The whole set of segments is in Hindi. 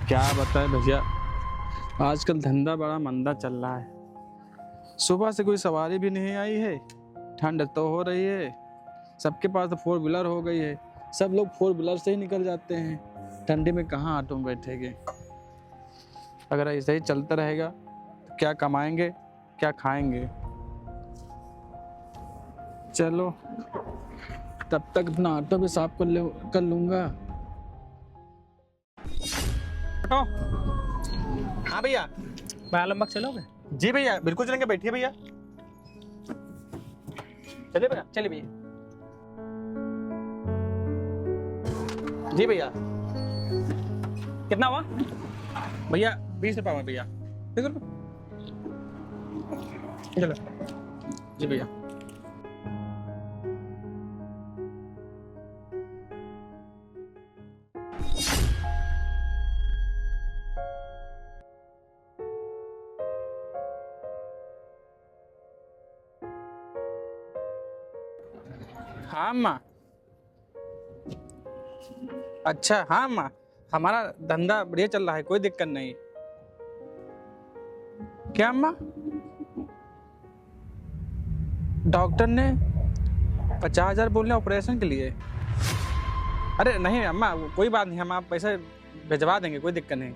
क्या बताए भैया, आजकल धंधा बड़ा मंदा चल रहा है। सुबह से कोई सवारी भी नहीं आई है, ठंड तो हो रही है, सबके पास तो फोर व्हीलर हो गई है, सब लोग फोर व्हीलर से ही निकल जाते हैं। ठंडी में कहाँ ऑटो में बैठेंगे। अगर ऐसे ही चलता रहेगा तो क्या कमाएंगे, क्या खाएंगे। चलो तब तक अपना ऑटो भी साफ कर लूंगा। ऑटो। हाँ भैया। आलमबाग चलोगे? जी भैया, बिल्कुल चलेंगे, बैठिए भैया। चलिए भैया। चलिए भैया। जी भैया। कितना हुआ? भैया 20 रुपये हुए भैया। 20 रुपये। चलो। जी भैया। हाँ अम्मा। अच्छा हाँ अम्मा, हमारा धंधा बढ़िया चल रहा है, कोई दिक्कत नहीं। क्या अम्मा? डॉक्टर ने 50,000 बोले ऑपरेशन के लिए? अरे नहीं अम्मा, कोई बात नहीं, हम आप पैसे भिजवा देंगे, कोई दिक्कत नहीं।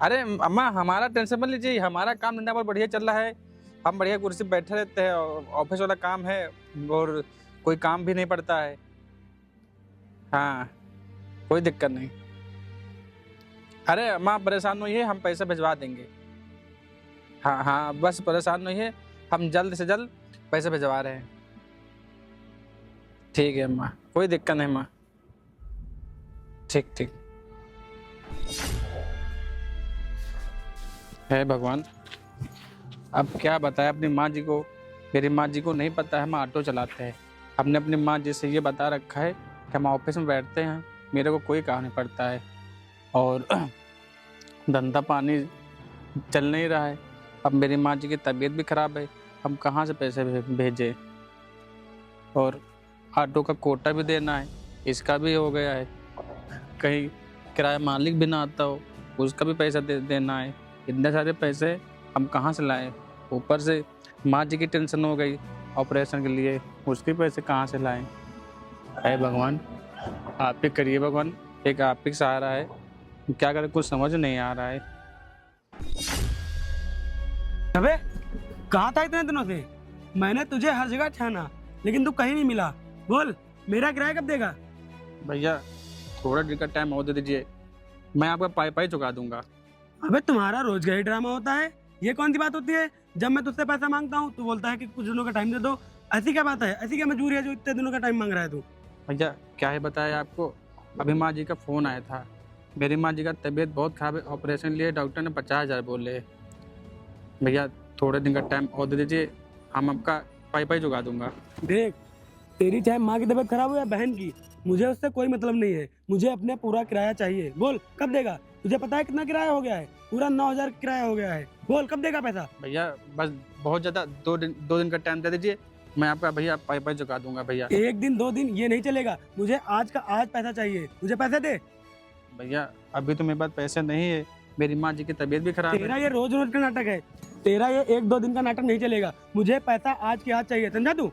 अरे अम्मा, हमारा टेंशन मत लीजिए, हमारा काम धंधा बहुत बढ़िया चल रहा है। हम बढ़िया कुर्सी पे बैठे रहते हैं, ऑफिस वाला काम है और कोई काम भी नहीं पड़ता है। हाँ, कोई दिक्कत नहीं। अरे अम्मा परेशान नहीं है, हम पैसे भिजवा देंगे। हाँ हाँ, बस परेशान नहीं है, हम जल्द से जल्द पैसे भिजवा रहे हैं। ठीक है अम्मा, कोई दिक्कत नहीं अम्मा। ठीक ठीक। हे भगवान, अब क्या बताएं अपनी माँ जी को। मेरी माँ जी को नहीं पता है हम ऑटो चलाते हैं। हमने अपनी माँ जी से ये बता रखा है कि हम ऑफिस में बैठते हैं, मेरे को कोई काम नहीं पड़ता है और धंधा पानी चल नहीं रहा है। अब मेरी माँ जी की तबीयत भी ख़राब है, हम कहाँ से पैसे भेजें। और ऑटो का कोटा भी देना है, इसका भी हो गया है। कहीं किराया मालिक भी ना आता हो, उसका भी पैसा देना है। इतने सारे पैसे हम कहाँ से लाएं। ऊपर से माँ जी की टेंशन हो गई ऑपरेशन के लिए, उसके पैसे कहाँ से लाएं। है भगवान, आप ही करिए भगवान, एक आप ही सहारा है। क्या करें, कुछ समझ नहीं आ रहा है। अबे कहाँ था इतने दिनों से? मैंने तुझे हर जगह छाना लेकिन तू कहीं नहीं मिला। बोल, मेरा किराया कब देगा? भैया थोड़ा देर का टाइम और दे दीजिए, मैं आपका पाई पाई चुका दूंगा। अबे तुम्हारा रोज का ही ड्रामा होता है, ये कौन सी बात होती है? जब मैं तुझसे पैसा मांगता हूँ तू बोलता है कि कुछ दिनों का टाइम दे दो। ऐसी क्या बात है, ऐसी क्या मजबूरी है जो इतने दिनों का टाइम मांग रहा है तू? भैया क्या है बताया आपको, अभी माँ जी का फ़ोन आया था। मेरी माँ जी का तबीयत बहुत ख़राब है, ऑपरेशन लिए डॉक्टर ने 50,000 बोले। भैया थोड़े दिन का टाइम और दे दीजिए, हम आपका पाई पाई चुका दूंगा। देख, तेरी चाहे माँ की तबीयत खराब हो या बहन की, मुझे उससे कोई मतलब नहीं है। मुझे अपने पूरा किराया चाहिए। बोल कब देगा? तुझे पता है कितना किराया हो गया है? पूरा 9,000 किराया हो गया है। बोल कब देगा पैसा? भैया बस बहुत ज़्यादा 2 दिन का टाइम दे दीजिए, मैं आपका भैया पाई पाई चुका दूंगा। भैया 1 दिन 2 दिन ये नहीं चलेगा, मुझे आज का आज पैसा चाहिए। मुझे पैसे दे। भैया अभी तो मेरे पास पैसे नहीं है, मेरी माँ जी की तबीयत भी खराब तेरा है। ये रोज रोज का नाटक है, तेरा ये 1-2 दिन का नाटक नहीं चलेगा। मुझे पैसा आज के आज चाहिए, समझा तू?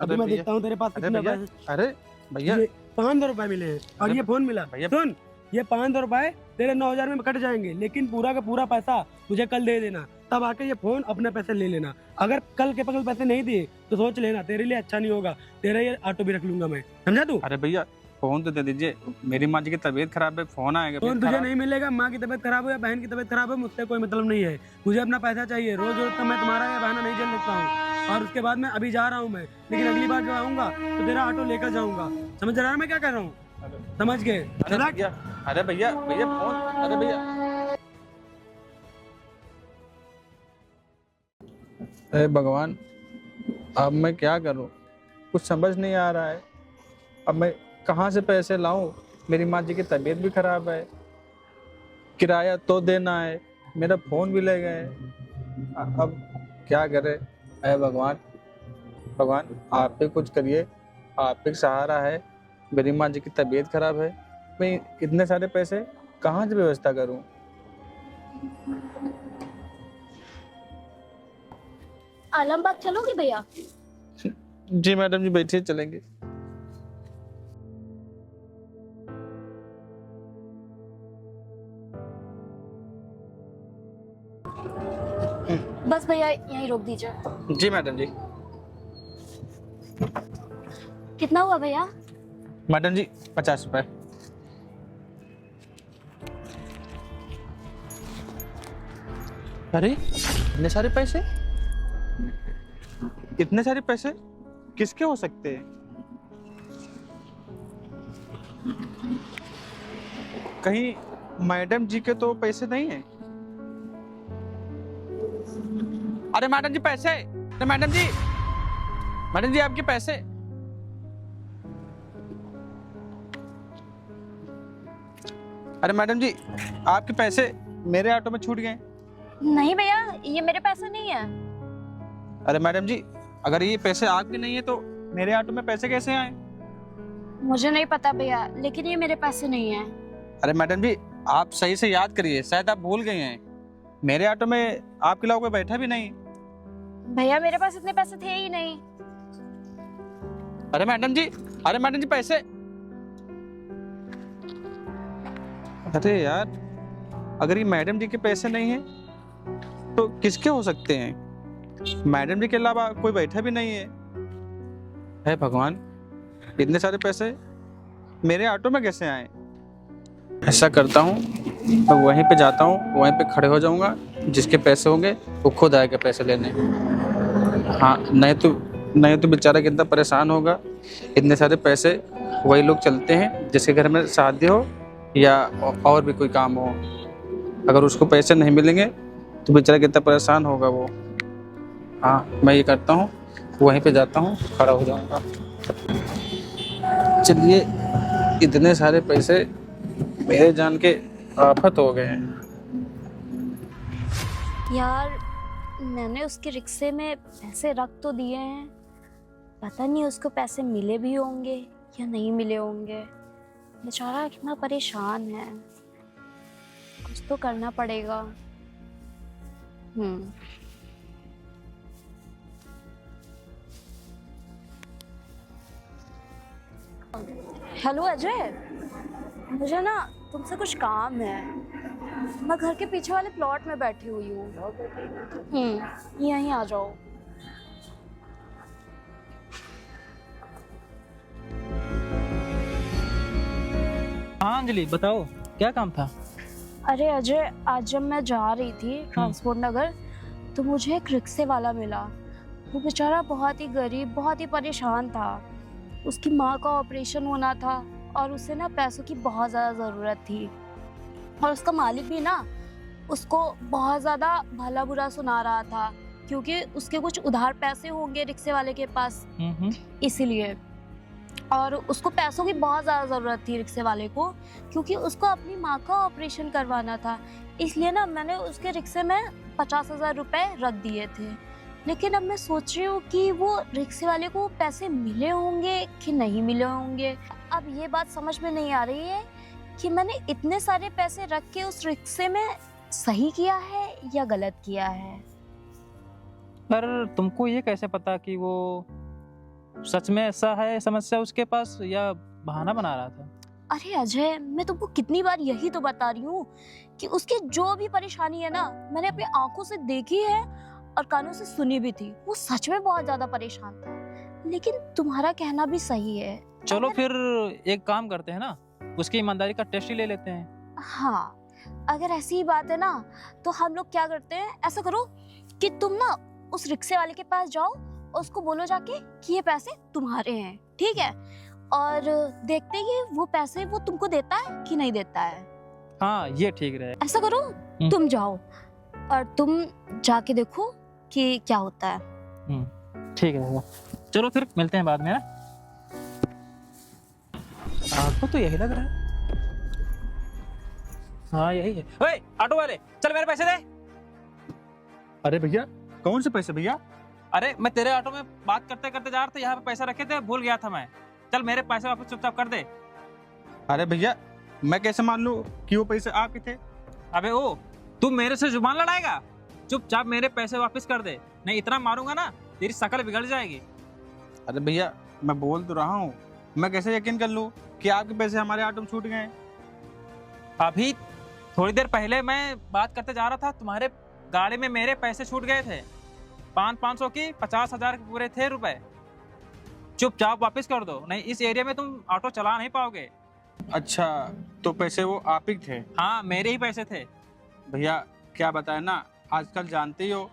अभी मैं भैया, देखता हूँ तेरे पास अरे कितना भैया, पैसा। अरे भैया, ये 500 रुपए मिले हैं और अरे ये फोन मिला। भैया, सुन, ये 500 रुपए तेरे 9,000 में कट जाएंगे, लेकिन पूरा का पूरा पैसा मुझे कल दे देना। तब आके ये फोन अपने पैसे ले लेना। अगर कल के कल पैसे नहीं दिए तो सोच लेना, तेरे लिए अच्छा नहीं होगा। तेरा ये ऑटो भी रख लूंगा मैं, समझा तू? अरे भैया फ़ोन तो दे दीजिए, मेरी माँ जी की तबीयत खराब है, फ़ोन आएगा। फोन तुझे नहीं मिलेगा। माँ की तबीयत खराब हो या बहन की तबीयत खराब हो, मुझसे कोई मतलब नहीं है। मुझे अपना पैसा चाहिए। रोज रोज का मैं तुम्हारा ये बहाना नहीं झेल सकता हूँ। और उसके बाद मैं अभी जा रहा हूँ मैं, लेकिन अगली बार जब आऊंगा तो तेरा ऑटो लेकर जाऊंगा। समझ रहा है मैं क्या कर रहा हूँ? समझ गए? अरे भैया, अरे भैया, भैया फ़ोन, अरे भैया। अरे भगवान, अब मैं क्या करूं, कुछ समझ नहीं आ रहा है। अब मैं कहां से पैसे लाऊं, मेरी माँ जी की तबीयत भी खराब है, किराया तो देना है, मेरा फ़ोन भी ले गए। अब क्या करे। अरे भगवान, भगवान आप ही कुछ करिए, आप ही सहारा है। मेरी माँ जी की तबीयत खराब है, मैं इतने सारे पैसे कहाँ से व्यवस्था करूं? आलमबाग चलोगे भैया? जी मैडम जी, बैठिए, चलेंगे। बस भैया यहीं रोक दीजिए। जी मैडम जी। कितना हुआ भैया? मैडम जी 50 रुपए। अरे इतने सारे पैसे, इतने सारे पैसे किसके हो सकते हैं? कहीं मैडम जी के तो पैसे नहीं है? अरे मैडम जी पैसे, अरे मैडम जी, मैडम जी आपके पैसे। अरे मैडम जी आपके पैसे मेरे ऑटो में छूट गए। नहीं भैया, ये मेरे पैसे नहीं है। अरे मैडम जी, अगर ये पैसे आपके नहीं है तो मेरे ऑटो में पैसे कैसे आए? मुझे नहीं पता भैया, लेकिन ये मेरे पैसे नहीं है। अरे मैडम जी आप सही से याद करिए, शायद आप भूल गए हैं। मेरे ऑटो में आपके अलावा कोई बैठा भी नहीं। भैया मेरे पास इतने पैसे थे ही नहीं। अरे मैडम जी, अरे मैडम जी पैसे। अरे यार, अगर ये मैडम जी के पैसे नहीं हैं तो किसके हो सकते हैं? मैडम जी के अलावा कोई बैठा भी नहीं है। हे भगवान, इतने सारे पैसे मेरे ऑटो में कैसे आए? ऐसा करता हूँ, मैं वहीं पे जाता हूँ, वहीं पे खड़े हो जाऊंगा, जिसके पैसे होंगे वो खुद आएगा पैसे लेने। हाँ, नहीं तो बेचारा कितना परेशान होगा। इतने सारे पैसे वही लोग चलते हैं जिसके घर में शादी हो या और भी कोई काम हो। अगर उसको पैसे नहीं मिलेंगे तो बेचारा कितना परेशान होगा वो। हाँ, मैं ये करता हूँ, वहीं पे जाता हूँ, खड़ा हो जाऊंगा। चलिए, इतने सारे पैसे मेरे जान के आफत हो गए हैं। यार मैंने उसके रिक्शे में पैसे रख तो दिए हैं, पता नहीं उसको पैसे मिले भी होंगे या नहीं मिले होंगे। बेचारा कितना परेशान है, कुछ तो करना पड़ेगा। हेलो अजय, मुझे ना तुमसे कुछ काम है। मैं घर के पीछे वाले प्लॉट में बैठी हुई हूँ। यहीं आ जाओ। हाँ अंजलि बताओ, क्या काम था? अरे अजय, आज जब मैं जा रही थी ट्रांसपोर्ट नगर तो मुझे एक रिक्शे वाला मिला। वो बेचारा बहुत ही गरीब, बहुत ही परेशान था। उसकी माँ का ऑपरेशन होना था और उसे ना पैसों की बहुत ज़्यादा ज़रूरत थी। और उसका मालिक भी ना उसको बहुत ज़्यादा भला बुरा सुना रहा था, क्योंकि उसके कुछ उधार पैसे होंगे रिक्शे वाले के पास, इसीलिए। और उसको पैसों की बहुत ज़्यादा ज़रूरत थी रिक्शे वाले को, क्योंकि उसको अपनी माँ का ऑपरेशन करवाना था। इसलिए ना मैंने उसके रिक्शे में 50,000 रुपये रख दिए थे। लेकिन अब मैं सोच रही हूँ कि वो रिक्शे वाले को पैसे मिले होंगे कि नहीं मिले होंगे। अब ये बात समझ में नहीं आ रही है कि मैंने इतने सारे पैसे रख के उस रिक्शे में सही किया है या गलत किया है। पर तुमको ये कैसे पता कि वो सच में ऐसा है समस्या उसके पास या बहाना बना रहा था? अरे अजय, मैं तुमको कितनी बार यही तो बता रही हूँ कि उसकी जो भी परेशानी है ना, मैंने अपनी आंखों से देखी है और कानों से सुनी भी थी। वो सच में बहुत ज्यादा परेशान था। लेकिन तुम्हारा कहना भी सही है। चलो फिर एक काम करते हैं ना, उसकी ईमानदारी का टेस्ट ही ले लेते हैं। हाँ, अगर ऐसी ही बात है ना तो हम लोग क्या करते हैं, ऐसा करो कि तुम ना उस रिक्शे वाले के पास जाओ और उसको बोलो जाके कि ये पैसे तुम्हारे हैं, ठीक है? और देखते ही वो पैसे वो तुमको देता है कि नहीं देता है। हाँ, ये ठीक रहे। ऐसा करो, तुम जाओ और तुम जाके देखो कि क्या होता है। ठीक है, चलो फिर मिलते हैं बाद में। आपको तो यही लग रहा है। हाँ यही है। ओए ऑटो वाले, चल मेरे पैसे दे। अरे भैया, कौन से पैसे भैया? अरे मैं तेरे ऑटो में बात करते करते जा रहा था, यहाँ पे पैसे रखे थे, भूल गया था मैं। चल मेरे पैसे वापस चुपचाप कर दे। अरे भैया, मैं कैसे मान लूँ कि वो पैसे आपके थे? अबे ओ, तू मेरे से जुबान लड़ाएगा? चुपचाप मेरे पैसे वापस कर दे, नहीं इतना मारूंगा ना तेरी शक्ल बिगड़ जाएगी। अरे भैया मैं बोल तो रहा हूँ, मैं कैसे यकीन कर लूँ कि आपके पैसे हमारे ऑटो में छूट गए? अभी थोड़ी देर पहले मैं बात करते जा रहा था, तुम्हारे गाड़ी में मेरे पैसे छूट गए थे। 500 की 50,000 के पूरे थे रुपए। चुपचाप वापस कर दो, नहीं इस एरिया में तुम ऑटो चला नहीं पाओगे। अच्छा, तो पैसे वो आप ही थे? हाँ मेरे ही पैसे थे। भैया क्या बताए ना, आजकल जानते ही हो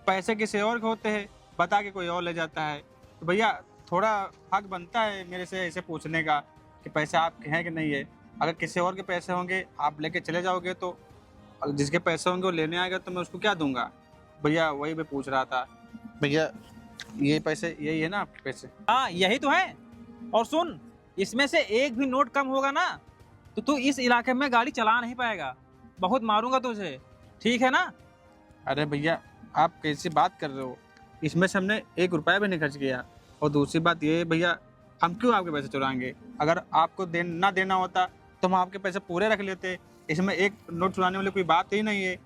पैसे किसी और के होते हैं, बता के कोई और ले जाता है। तो भैया थोड़ा हक बनता है मेरे से ऐसे पूछने का कि पैसे आपके हैं कि नहीं है। अगर किसी और के पैसे होंगे आप लेके चले जाओगे तो अगर जिसके पैसे होंगे वो लेने आएगा तो मैं उसको क्या दूंगा? भैया वही मैं पूछ रहा था। भैया ये पैसे यही है ना आपके पैसे? हाँ यही तो है। और सुन, इसमें से एक भी नोट कम होगा ना तो तू इस इलाके में गाड़ी चला नहीं पाएगा, बहुत मारूंगा तुझे, ठीक है ना? अरे भैया आप कैसी बात कर रहे हो, इसमें से हमने 1 रुपया भी नहीं खर्च किया। और दूसरी बात ये है भैया, हम क्यों आपके पैसे चुराएंगे? अगर आपको ना देना होता तो हम आपके पैसे पूरे रख लेते। इसमें एक नोट चुराने वाली कोई बात ही नहीं है।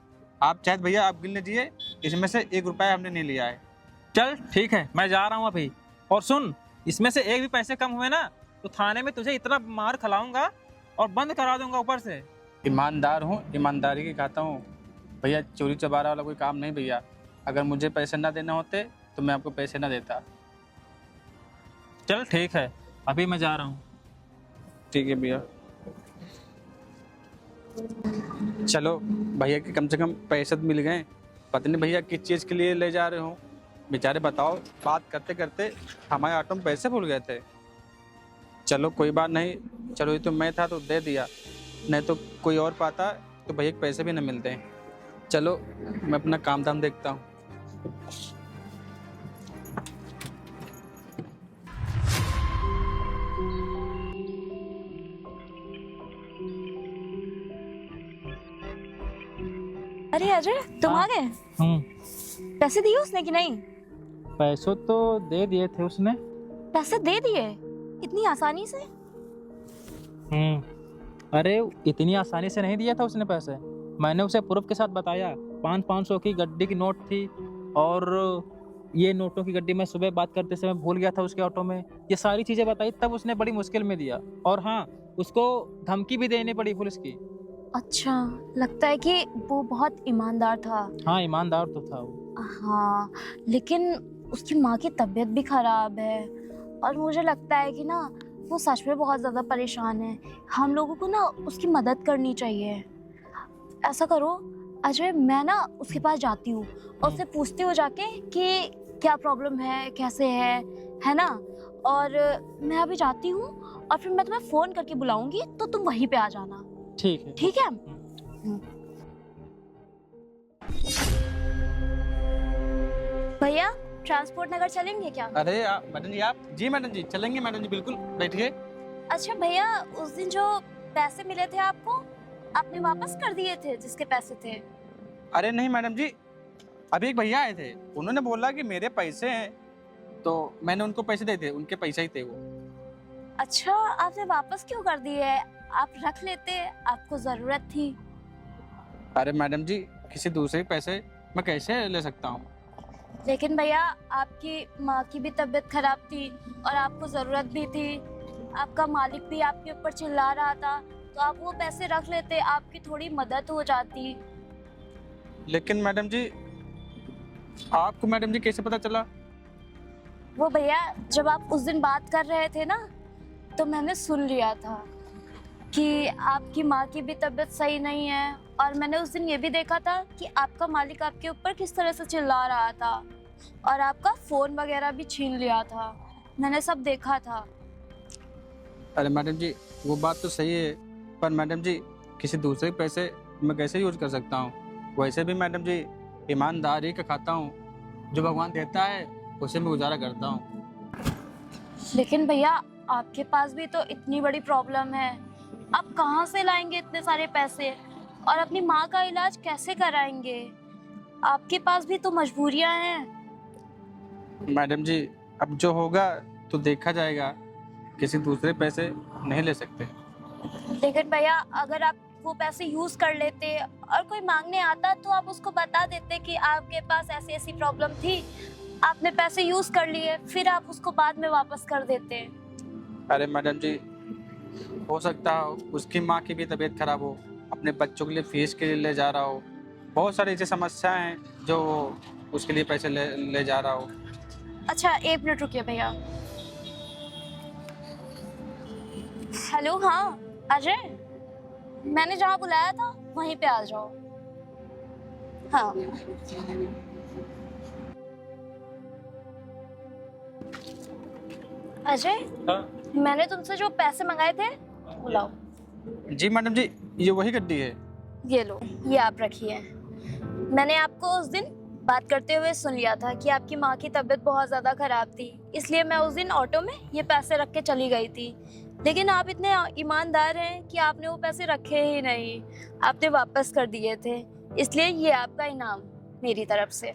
आप चाहे भैया आप गिन लीजिए, इसमें से 1 रुपया हमने नहीं लिया है। चल ठीक है, मैं जा रहा हूँ अभी। और सुन, इसमें से एक भी पैसे कम हुए ना तो थाने में तुझे इतना मार खिलाऊंगा और बंद करा दूंगा ऊपर से। ईमानदार हूँ, ईमानदारी की खाता हूँ भैया, चोरी चबारा वाला कोई काम नहीं भैया। अगर मुझे पैसे ना देना होते तो मैं आपको पैसे ना देता। चल ठीक है, अभी मैं जा रहा हूँ। ठीक है भैया। चलो भैया के कम से कम पैसे तो मिल गए। पता नहीं भैया किस चीज़ के लिए ले जा रहे हो बेचारे, बताओ। बात करते करते हमारे ऑटो में पैसे भूल गए थे। चलो कोई बात नहीं, चलो ये तो मैं था तो दे दिया, नहीं तो कोई और पाता तो भैया के पैसे भी नहीं मिलते। चलो मैं अपना काम धाम देखता हूँ। अरे अजय, तुम हाँ। आ गए? पैसे दिए उसने कि नहीं? पैसों तो दे दिए थे उसने। पैसे दे दिए इतनी आसानी से? अरे इतनी आसानी से नहीं दिया था उसने पैसे, मैंने उसे प्रूफ के साथ बताया। 500 की गड्डी की नोट थी और ये नोटों की गड्डी मैं सुबह बात करते समय भूल गया था उसके ऑटो में। ये सारी चीज़ें बताई, तब उसने बड़ी मुश्किल में दिया। और हाँ, उसको धमकी भी देनी पड़ी पुलिस की। अच्छा, लगता है कि वो बहुत ईमानदार था। हाँ ईमानदार तो था वो। हाँ, लेकिन उसकी माँ की तबीयत भी खराब है और मुझे लगता है कि ना वो सच में बहुत ज़्यादा परेशान है। हम लोगों को ना उसकी मदद करनी चाहिए। ऐसा करो अजय, मैं ना उसके पास जाती हूँ और उससे पूछती हूँ जाके कि क्या प्रॉब्लम है, कैसे है ना? और मैं अभी जाती हूँ और फिर मैं तुम्हें फ़ोन करके बुलाऊंगी तो तुम वहीं पे आ जाना। ठीक है। ठीक है? भैया ट्रांसपोर्ट नगर चलेंगे क्या? अरे मैडम जी आप? जी मैडम जी चलेंगे मैडम जी, बिल्कुल बैठिए। अच्छा भैया, उस दिन जो पैसे मिले थे आपको, आपने वापस कर दिए थे जिसके पैसे थे? अरे नहीं मैडम जी, अभी एक भैया आए थे, उन्होंने बोला कि मेरे पैसे हैं तो मैंने उनको पैसे दे दिए, उनके पैसे ही थे वो। अच्छा, आपने वापस क्यों कर दिए? आप रख लेते, आपको जरूरत थी। अरे मैडम जी, किसी दूसरे के पैसे मैं कैसे ले सकता हूँ? लेकिन भैया आपकी माँ की भी तबीयत खराब थी और आपको जरूरत भी थी। आपका मालिक भी आपके ऊपर चिल्ला रहा था, तो आप वो पैसे रख लेते, आपकी थोड़ी मदद हो जाती। लेकिन मैडम जी, आपको मैडम जी कैसे पता चला? वो भैया, जब आप उस दिन बात कर रहे थे ना, तो मैंने सुन लिया था कि आपकी माँ की भी तबीयत सही नहीं है। और मैंने उस दिन ये भी देखा था कि आपका मालिक आपके ऊपर किस तरह से चिल्ला रहा था और आपका फ़ोन वगैरह भी छीन लिया था। मैंने सब देखा था। अरे मैडम जी, वो बात तो सही है, पर मैडम जी किसी दूसरे के पैसे मैं कैसे यूज कर सकता हूँ? वैसे भी मैडम जी ईमानदारी का खाता हूँ, जो भगवान देता है उसे मैं गुजारा करता हूँ। लेकिन भैया आपके पास भी तो इतनी बड़ी प्रॉब्लम है, आप कहाँ से लाएंगे इतने सारे पैसे और अपनी माँ का इलाज कैसे कराएंगे? आपके पास भी तो मजबूरियाँ हैं। मैडम जी अब जो होगा तो देखा जाएगा, किसी दूसरे पैसे नहीं ले सकते। लेकिन भैया अगर आप वो पैसे यूज कर लेते और कोई मांगने आता तो आप उसको बता देते कि आपके पास ऐसी ऐसी प्रॉब्लम थी, आपने पैसे यूज कर लिए, फिर आप उसको बाद में वापस कर देते। अरे मैडम जी, हो सकता हो उसकी माँ की भी तबीयत खराब हो, अपने बच्चों के लिए फीस के लिए ले जा रहा हो, बहुत सारी ऐसी समस्याएं हैं जो उसके लिए पैसे ले जा रहा हो। अच्छा 1 मिनट रुकिए भैया। हेलो, हाँ अजय, मैंने जहाँ बुलाया था वहीं पे आ जाओ। हाँ अजय, मैंने तुमसे जो पैसे मंगाए थे बुलाओ। जी मैडम जी, ये वही गड्डी है। ये लो, ये आप रखिए। मैंने आपको उस दिन बात करते हुए सुन लिया था कि आपकी माँ की तबीयत बहुत ज़्यादा ख़राब थी, इसलिए मैं उस दिन ऑटो में ये पैसे रख के चली गई थी। लेकिन आप इतने ईमानदार हैं कि आपने वो पैसे रखे ही नहीं, आपने वापस कर दिए थे, इसलिए ये आपका इनाम मेरी तरफ से।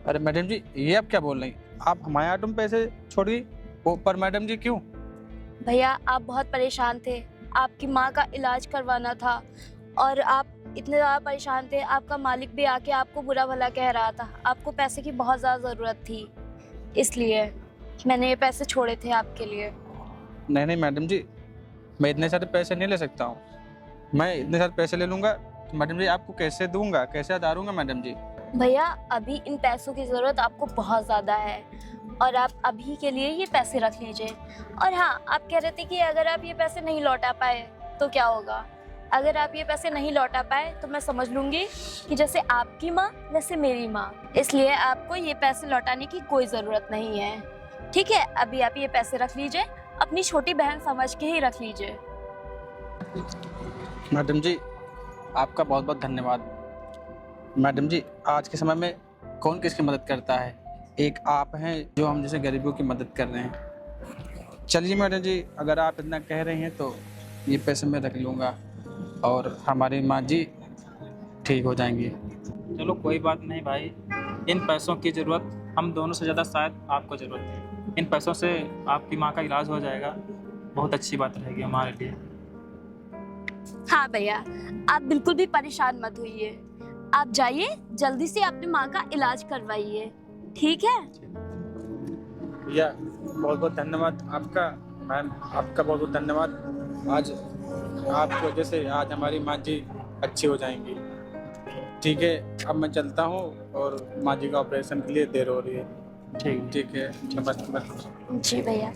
अरे मैडम जी, ये आप क्या बोल रही हैं? आप हमारे ऑटो में पैसे छोड़िए, वो पर मैडम जी क्यों? भैया आप बहुत परेशान थे, आपकी माँ का इलाज करवाना था और आप इतने ज़्यादा परेशान थे, आपका मालिक भी आके आपको बुरा भला कह रहा था, आपको पैसे की बहुत ज़्यादा ज़रूरत थी, इसलिए मैंने ये पैसे छोड़े थे आपके लिए। नहीं मैडम जी, मैं इतने सारे पैसे नहीं ले सकता हूँ। मैं इतने सारे पैसे ले लूँगा तो मैडम जी आपको कैसे दूंगा, कैसे उतारूंगा मैडम जी? भैया अभी इन पैसों की ज़रूरत आपको बहुत ज़्यादा है और आप अभी के लिए ये पैसे रख लीजिए। और हाँ, आप कह रहे थे कि अगर आप ये पैसे नहीं लौटा पाए तो क्या होगा? अगर आप ये पैसे नहीं लौटा पाए तो मैं समझ लूँगी कि जैसे आपकी माँ वैसे मेरी माँ, इसलिए आपको ये पैसे लौटाने की कोई ज़रूरत नहीं है। ठीक है, अभी आप ये पैसे रख लीजिए, अपनी छोटी बहन समझ के ही रख लीजिए। मैडम जी आपका बहुत बहुत धन्यवाद। मैडम जी, आज के समय में कौन किसकी मदद करता है? एक आप हैं जो हम जैसे गरीबों की मदद कर रहे हैं। चलिए मैडम जी, अगर आप इतना कह रही हैं तो ये पैसे मैं रख लूँगा और हमारी माँ जी ठीक हो जाएंगी। चलो कोई बात नहीं भाई, इन पैसों की ज़रूरत हम दोनों से ज़्यादा शायद आपको ज़रूरत है। इन पैसों से आपकी माँ का इलाज हो जाएगा, बहुत अच्छी बात रहेगी हमारे लिए। हाँ भैया, आप बिल्कुल भी परेशान मत होइए, आप जाइए जल्दी से अपनी माँ का इलाज करवाइए, ठीक है? भैया बहुत बहुत धन्यवाद आपका। मैम आपका बहुत बहुत धन्यवाद। आज आपकी वजह से आज हमारी माँ जी अच्छी हो जाएंगी। ठीक है, अब मैं चलता हूँ और माँ जी का ऑपरेशन के लिए देर हो रही है। ठीक है, नमस्ते। जी भैया।